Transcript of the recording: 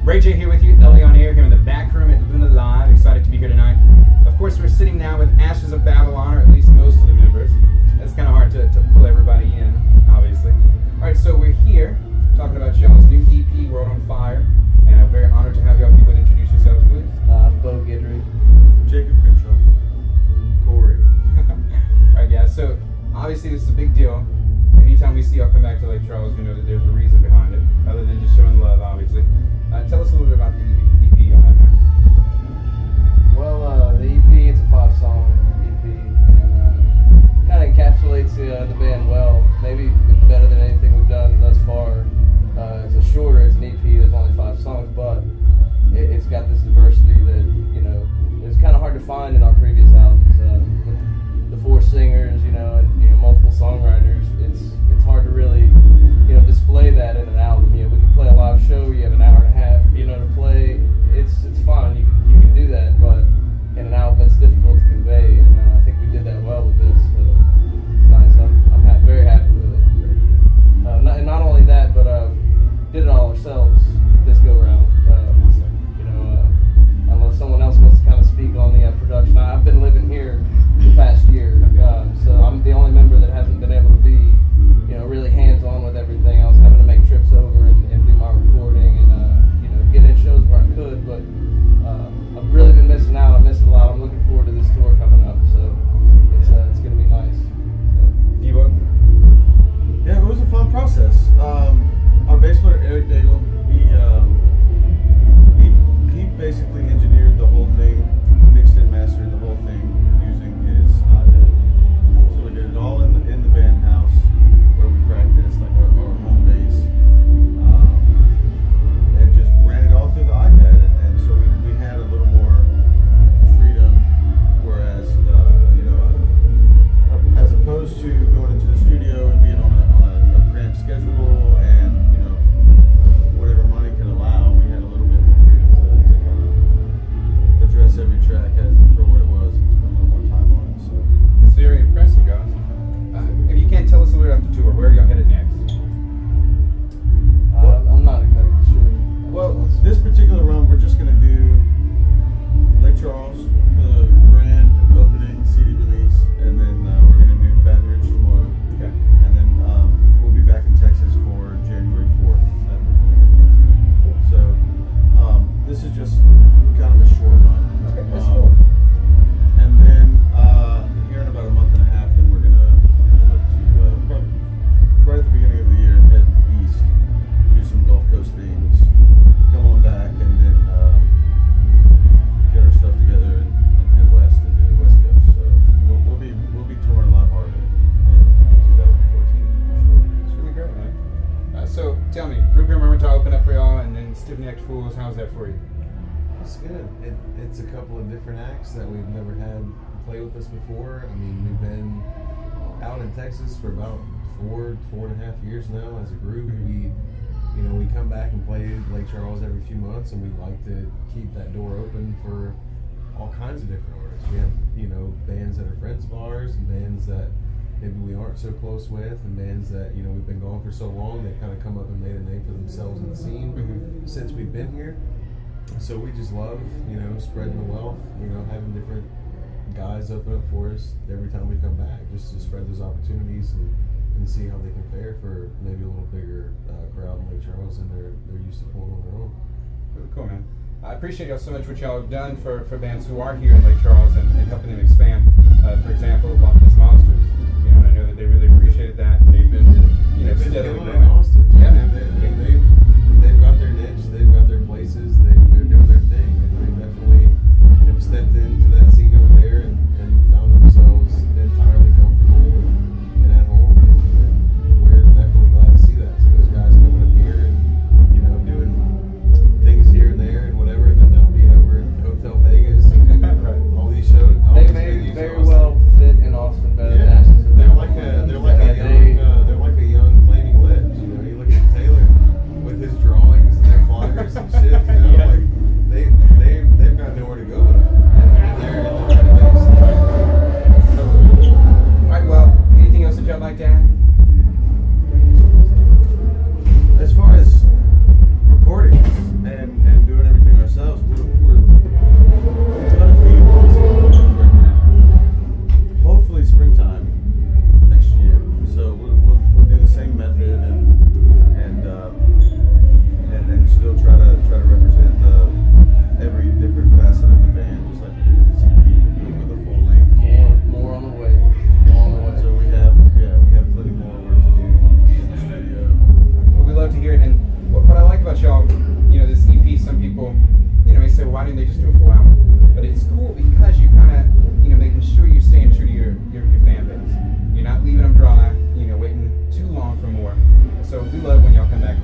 Bray J here with you, LA on Air, here in the back room at Luna Live. Excited to be here tonight. Of course, we're sitting now with Ashes of Babylon, or at least most of the members. It's kind of hard to pull everybody in, obviously. Alright, so we're here talking about y'all's new EP, World on Fire. And I'm very honored to have y'all. If you would introduce yourselves, please. Bo Guidry. Jacob Pinchot. Corey. Alright, guys, so obviously this is a big deal. Anytime we see y'all come back to Lake Charles, we know that there's a reason behind it, other than just showing love, obviously. Tell us a little bit about the EP y'all have now. Well, the EP, it's a 5-song EP, and kind of encapsulates the band well. Maybe better than anything we've done thus far. It's an EP, there's only 5 songs, but it's got this diversity that, you know, it's kind of hard to find in our previous albums. With the 4 singers, and multiple songwriters, it's hard to really, display that in an album. We can play a live show, you have an hour and a half, to play. It's fun, you can do that, but in an album it's difficult to convey, and I think we did that well with this. So it's nice. I'm very happy with it. And not only that, but did it all ourselves this go around. Unless someone else wants to kind of speak on the production. I've been living here the past year, so I'm the only member that hasn't been able to be, really hands-on with everything. I was having to make trips over and do my recording and, get in shows where I could, but I've really been missing out. I missed a lot. I'm looking forward to this tour coming up, so it's going to be nice. Devo? Yeah, it was a fun process. Our bass player, Eric Daigle, he basically engineered the whole thing, mixed and mastered the whole thing using his iPad. So we did it all in the band house where we practiced, like our home base, and just ran it all through the iPad. And so we had a little more freedom, whereas as opposed to going into the studio and being on a cramped schedule and whatever money could allow, we had a little bit more freedom to kind of address every track as for what it was and spend a little more time on it. So It's very impressive, guys. If you can't tell us a little bit about the tour, where are y'all headed next? I'm not exactly sure. Well, this particular run, we're just going to do Lake Charles for the grand opening CD release, and then we're going to do Baton Rouge tomorrow. Okay. And then we'll be back in Texas for January 4th. So this is just kind of a short run. Okay, that's cool. And then here in about a month and a half, then we're gonna look to probably right at the beginning of the year head east, do some Gulf Coast things, come on back, and then get our stuff together and head west and do the West Coast. So we'll be touring a lot harder in 2014 for sure. It's really great, man. So tell me, Ruben Mermentau opened up for y'all, and then Stiff Necked Fools. How's that for you? It's good. It's a couple of different acts that we've never had play with us before. I mean, we've been out in Texas for about 4.5 years now as a group. We come back and play Lake Charles every few months, and we like to keep that door open for all kinds of different artists. We have, bands that are friends of ours, and bands that maybe we aren't so close with, and bands that, we've been gone for so long, they've kind of come up and made a name for themselves in the scene since we've been here. So we just love, spreading the wealth, having different guys open up for us every time we come back, just to spread those opportunities and see how they can fare for maybe a little bigger crowd in Lake Charles than they're used to pulling on their own. Really cool, man. I appreciate y'all so much what y'all have done for bands who are here in Lake Charles and helping them expand. For example, Loch Ness Monsters. I know that they really appreciated that. They've been, steadily killing it growing. in Austin. Yeah, man. They've got their niche. They've got their places. They're doing their thing. They definitely have stepped into that scene over there and found themselves entirely comfortable and at home. And we're definitely glad to see that. See those guys coming up here and doing things here and there and whatever, and then they'll be over in Hotel Vegas and Right. all these shows. They may very well fit in Austin better than Ashes of They're Babylon. like a young Flaming Lips. You look at Taylor with overall, this EP, some people, may say, well, why didn't they just do a full album? But it's cool because you kind of, making sure you're staying true to your fan base. You're not leaving them dry, waiting too long for more. So we love when y'all come back